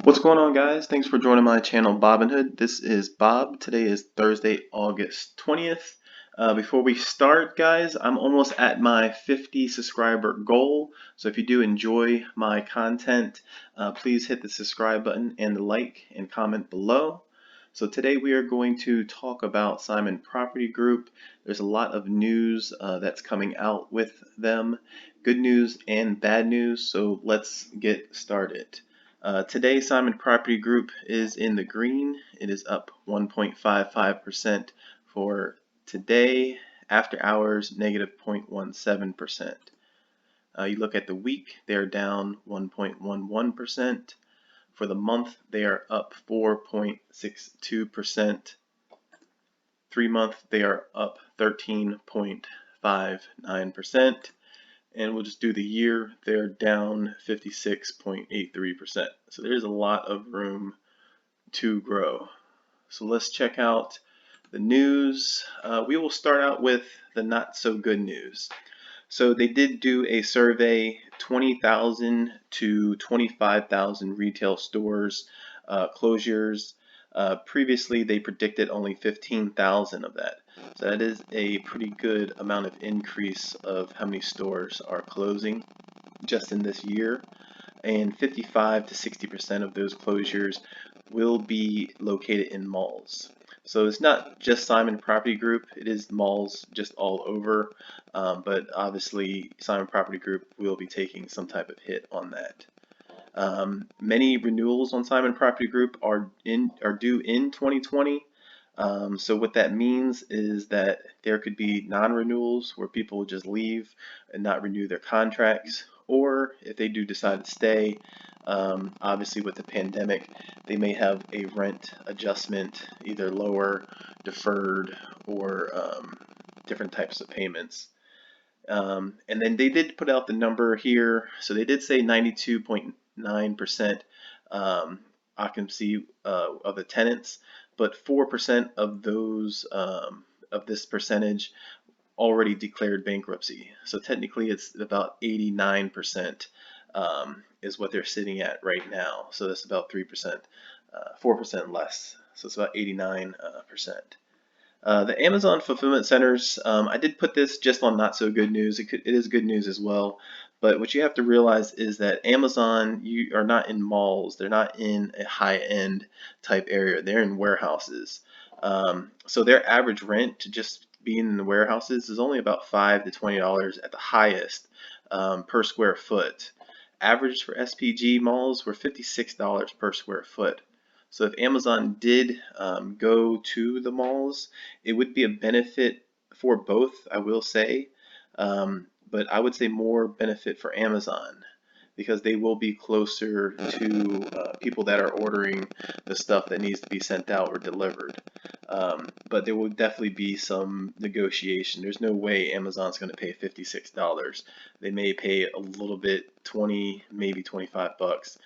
What's going on, guys? Thanks for joining my channel, Robinhood. This is Bob. Today is Thursday, August 20th. Before we start, guys, I'm almost at my 50 subscriber goal. So if you do enjoy my content, please hit the subscribe button and the like and comment below. So today we are going to talk about Simon Property Group. There's a lot of news that's coming out with them, good news and bad news. So let's get started. Today, Simon Property Group is in the green. It is up 1.55% for today. After hours, negative 0.17%. You look at the week, they're down 1.11%. For the month, they are up 4.62%. 3-month, they are up 13.59%. And we'll just do the year, they're down 56.83%. So there's a lot of room to grow. So let's check out the news. We will start out with the not so good news. So they did do a survey, 20,000 to 25,000 retail stores closures. Previously, they predicted only 15,000 of that. So that is a pretty good amount of increase of how many stores are closing just in this year. And 55 to 60% of those closures will be located in malls. So it's not just Simon Property Group, it is malls just all over, but obviously Simon Property Group will be taking some type of hit on that. Many renewals on Simon Property Group are due in 2020. So what that means is that there could be non-renewals where people will just leave and not renew their contracts, or if they do decide to stay, obviously with the pandemic, they may have a rent adjustment, either lower, deferred, or different types of payments. And then they did put out the number here, so they did say 92.9% occupancy of the tenants, but 4% of those of this percentage already declared bankruptcy. So technically, it's about 89% is what they're sitting at right now. So that's about 3%, 4% less. So it's about 89%. The Amazon fulfillment centers, I did put this just on not so good news. It is good news as well. But what you have to realize is that Amazon, you are not in malls. They're not in a high-end type area. They're in warehouses. So their average rent to just being in the warehouses is only about $5 to $20 at the highest per square foot. Average for SPG malls were $56 per square foot. So if Amazon did go to the malls, it would be a benefit for both, I will say. But I would say more benefit for Amazon because they will be closer to people that are ordering the stuff that needs to be sent out or delivered. But there will definitely be some negotiation. There's no way Amazon's going to pay $56. They may pay a little bit, 20, maybe 25 bucks.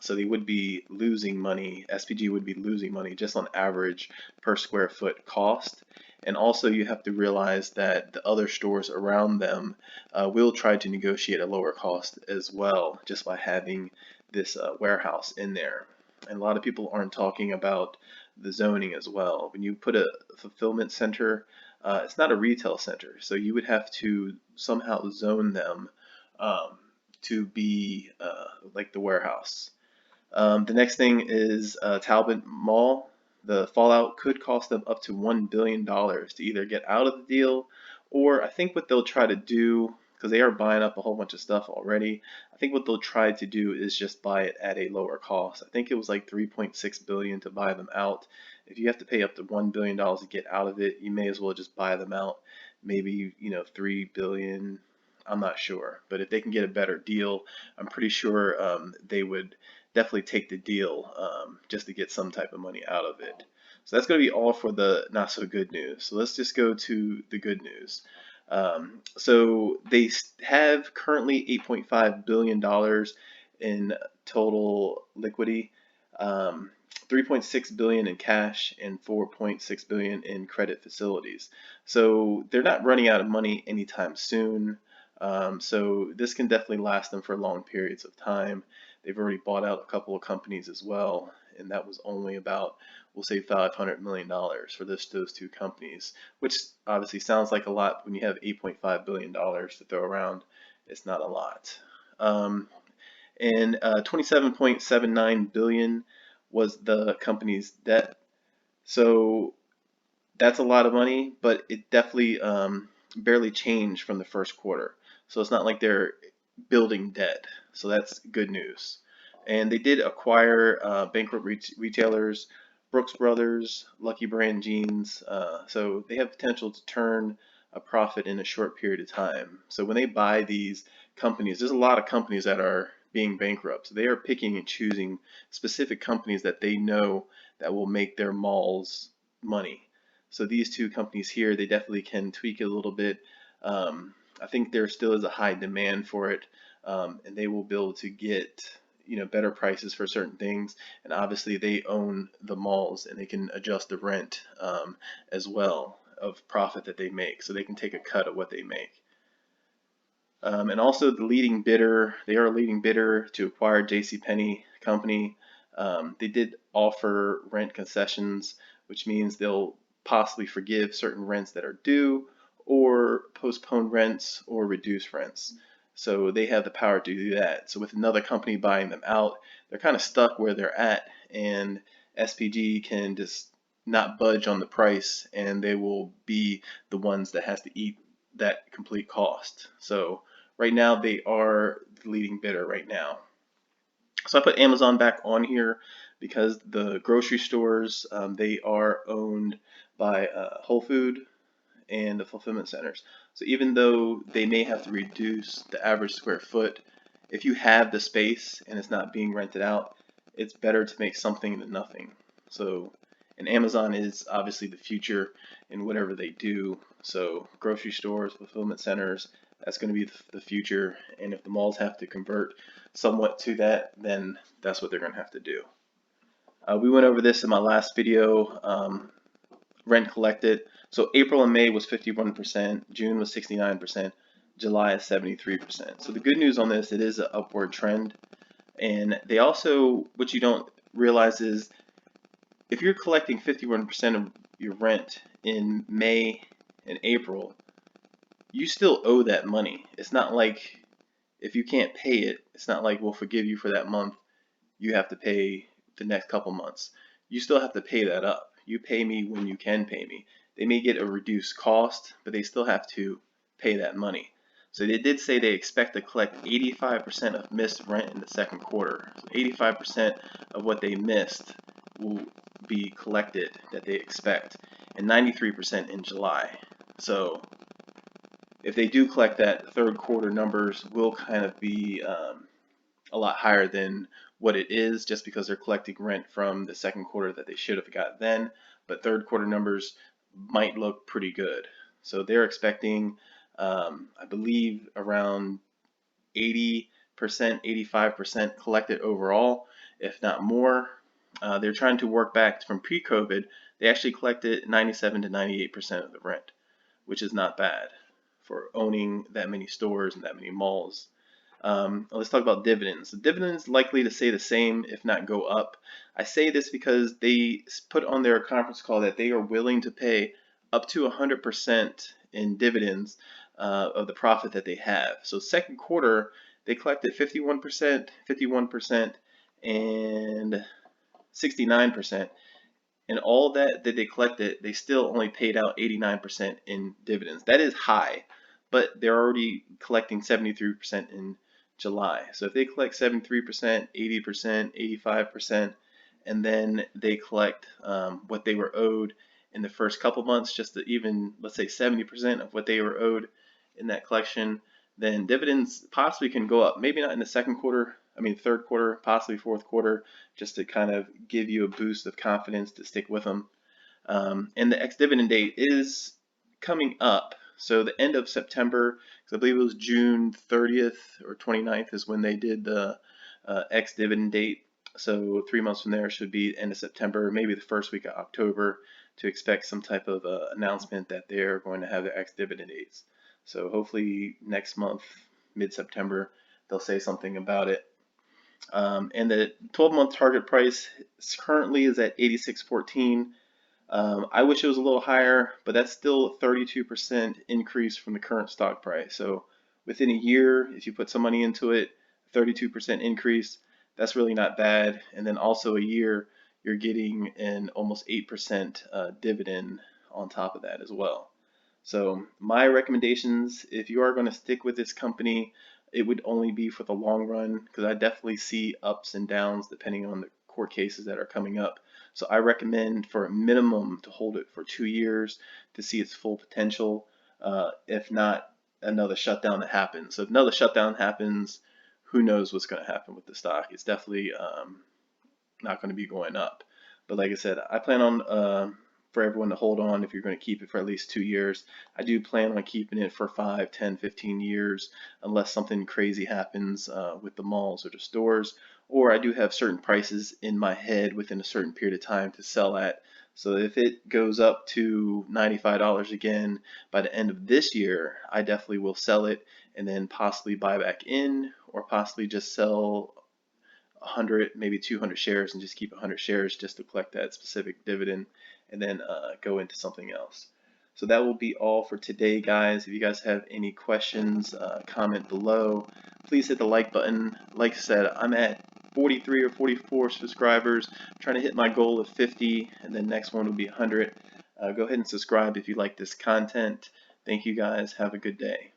So they would be losing money. SPG would be losing money just on average per square foot cost. And also you have to realize that the other stores around them will try to negotiate a lower cost as well just by having this warehouse in there. And a lot of people aren't talking about the zoning as well. When you put a fulfillment center, it's not a retail center, so you would have to somehow zone them to be like the warehouse. The next thing is Talbot Mall. The fallout could cost them up to $1 billion to either get out of the deal, or I think what they'll try to do, because they are buying up a whole bunch of stuff already, I think what they'll try to do is just buy it at a lower cost. I think it was like $3.6 billion to buy them out. If you have to pay up to $1 billion to get out of it, you may as well just buy them out. Maybe, $3 billion. I'm not sure, but if they can get a better deal, I'm pretty sure they would definitely take the deal just to get some type of money out of it. So that's going to be all for the not so good news. So let's just go to the good news. So they have currently $8.5 billion in total liquidity, 3.6 billion in cash, and 4.6 billion in credit facilities. So they're not running out of money anytime soon. So this can definitely last them for long periods of time. they've already bought out a couple of companies as well, and that was only about, we'll say, $500 million for those two companies, which obviously sounds like a lot when you have $8.5 billion to throw around. It's not a lot. And 27.79 billion was the company's debt. So that's a lot of money, but it definitely barely changed from the first quarter. So it's not like they're building debt. So that's good news. And they did acquire bankrupt retailers, Brooks Brothers, Lucky Brand Jeans. So they have potential to turn a profit in a short period of time. So when they buy these companies, there's a lot of companies that are being bankrupt. So they are picking and choosing specific companies that they know that will make their malls money. So these two companies here, they definitely can tweak it a little bit. I think there still is a high demand for it, and they will be able to get better prices for certain things. And obviously, they own the malls, and they can adjust the rent as well of profit that they make, so they can take a cut of what they make. And also the leading bidder, they are a leading bidder to acquire J.C.P. company. They did offer rent concessions, which means they'll possibly forgive certain rents that are due or postpone rents or reduce rents. So they have the power to do that. So with another company buying them out, they're kind of stuck where they're at, and SPG can just not budge on the price, and they will be the ones that has to eat that complete cost. So right now they are the leading bidder right now. So I put Amazon back on here because the grocery stores, they are owned by Whole Food and the fulfillment centers. So even though they may have to reduce the average square foot, if you have the space and it's not being rented out, it's better to make something than nothing. So, and Amazon is obviously the future in whatever they do. So grocery stores, fulfillment centers, that's going to be the future. And if the malls have to convert somewhat to that, then that's what they're going to have to do. We went over this in my last video, rent collected. So April and May was 51%, June was 69%, July is 73%. So the good news on this, it is an upward trend. And they also, what you don't realize is if you're collecting 51% of your rent in May and April, you still owe that money. It's not like if you can't pay it, it's not like we'll forgive you for that month. You have to pay the next couple months. You still have to pay that up. You pay me when you can pay me. They may get a reduced cost, but they still have to pay that money. So they did say they expect to collect 85% of missed rent in the second quarter. So 85% of what they missed will be collected that they expect, and 93% in July. So if they do collect that, third quarter numbers will kind of be a lot higher than what it is, just because they're collecting rent from the second quarter that they should have got then. But third quarter numbers might look pretty good. So they're expecting, I believe, around 80%, 85% collected overall, if not more. They're trying to work back from pre-COVID. They actually collected 97 to 98% of the rent, which is not bad for owning that many stores and that many malls. Let's talk about dividends. The dividends likely to stay the same, if not go up. I say this because they put on their conference call that they are willing to pay up to 100% in dividends of the profit that they have. So second quarter, they collected 51%, 51%, and 69%. And all that they collected, they still only paid out 89% in dividends. That is high, but they're already collecting 73% in July. So if they collect 73%, 80%, 85%, and then they collect what they were owed in the first couple months, just to even, let's say 70% of what they were owed in that collection, then dividends possibly can go up. Maybe not in the second quarter, third quarter, possibly fourth quarter, just to kind of give you a boost of confidence to stick with them. And the ex-dividend date is coming up. So the end of September, because I believe it was June 30th or 29th is when they did the ex-dividend date. So 3 months from there should be end of September, maybe the first week of October, to expect some type of announcement that they're going to have their ex-dividend dates. So hopefully next month, mid-September, they'll say something about it. And the 12-month target price currently is at 86.14. I wish it was a little higher, but that's still a 32% increase from the current stock price. So within a year, if you put some money into it, 32% increase, that's really not bad. And then also a year, you're getting an almost 8% dividend on top of that as well. So my recommendations, if you are going to stick with this company, it would only be for the long run because I definitely see ups and downs depending on the court cases that are coming up. So I recommend for a minimum to hold it for 2 years to see its full potential. If not, another shutdown that happens. So if another shutdown happens, who knows what's going to happen with the stock? It's definitely not going to be going up. But like I said, I plan on for everyone to hold on if you're going to keep it for at least 2 years. I do plan on keeping it for 5, 10, 15 years unless something crazy happens with the malls or the stores. Or I do have certain prices in my head within a certain period of time to sell at. So if it goes up to $95 again by the end of this year, I definitely will sell it and then possibly buy back in or possibly just sell 100, maybe 200 shares and just keep 100 shares just to collect that specific dividend and then go into something else. So that will be all for today, guys. If you guys have any questions, comment below. Please hit the like button. Like I said, I'm at 43 or 44 subscribers, trying to hit my goal of 50, and then next one will be 100. Go ahead and subscribe if you like this content. Thank you guys. Have a good day.